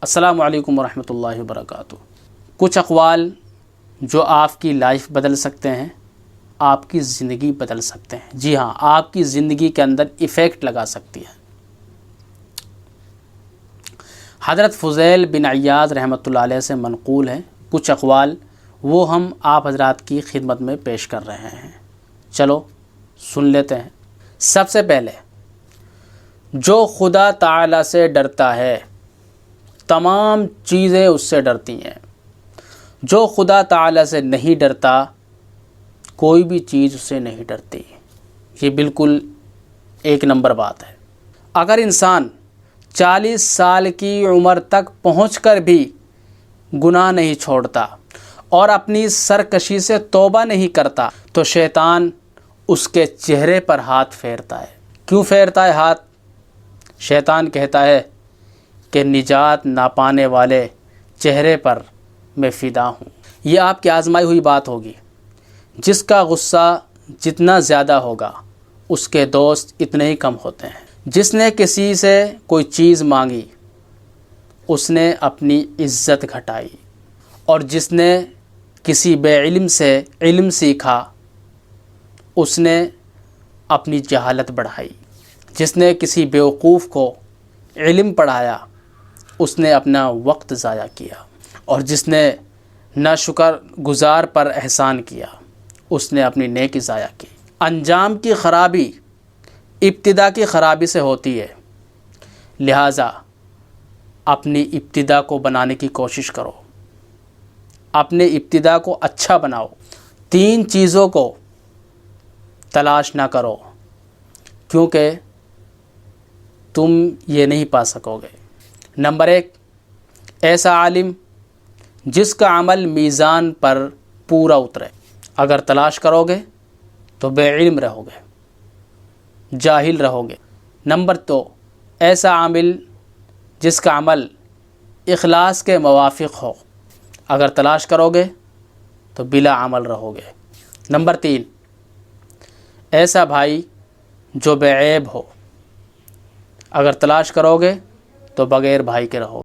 السلام علیکم ورحمۃ اللہ وبرکاتہ۔ کچھ اقوال جو آپ کی لائف بدل سکتے ہیں، آپ کی زندگی بدل سکتے ہیں، جی ہاں، آپ کی زندگی کے اندر ایفیکٹ لگا سکتی ہیں۔ حضرت فضیل بن عیاض رحمۃ اللہ علیہ سے منقول ہے کچھ اقوال، وہ ہم آپ حضرات کی خدمت میں پیش کر رہے ہیں۔ چلو سن لیتے ہیں۔ سب سے پہلے، جو خدا تعالی سے ڈرتا ہے تمام چیزیں اس سے ڈرتی ہیں، جو خدا تعالی سے نہیں ڈرتا کوئی بھی چیز اس سے نہیں ڈرتی۔ یہ بالکل ایک نمبر بات ہے۔ اگر انسان 40 سال کی عمر تک پہنچ کر بھی گناہ نہیں چھوڑتا اور اپنی سرکشی سے توبہ نہیں کرتا تو شیطان اس کے چہرے پر ہاتھ پھیرتا ہے۔ کیوں پھیرتا ہے ہاتھ؟ شیطان کہتا ہے کہ نجات نہ پانے والے چہرے پر میں فدا ہوں۔ یہ آپ کی آزمائی ہوئی بات ہوگی۔ جس کا غصہ جتنا زیادہ ہوگا اس کے دوست اتنے ہی کم ہوتے ہیں۔ جس نے کسی سے کوئی چیز مانگی اس نے اپنی عزت گھٹائی، اور جس نے کسی بے علم سے علم سیکھا اس نے اپنی جہالت بڑھائی۔ جس نے کسی بیوقوف کو علم پڑھایا اس نے اپنا وقت ضائع کیا، اور جس نے ناشکر گزار پر احسان کیا اس نے اپنی نیکی ضائع کی۔ انجام کی خرابی ابتدا کی خرابی سے ہوتی ہے، لہٰذا اپنی ابتدا کو بنانے کی کوشش کرو، اپنے ابتدا کو اچھا بناؤ۔ 3 چیزوں کو تلاش نہ کرو کیونکہ تم یہ نہیں پا سکو گے۔ نمبر 1، ایسا عالم جس کا عمل میزان پر پورا اترے۔ اگر تلاش کرو گے تو بے علم رہو گے، جاہل رہو گے۔ نمبر 2، ایسا عامل جس کا عمل اخلاص کے موافق ہو۔ اگر تلاش کرو گے تو بلا عمل رہو گے۔ نمبر 3، ایسا بھائی جو بے عیب ہو۔ اگر تلاش کرو گے تو بغیر بھائی کے رہو گے۔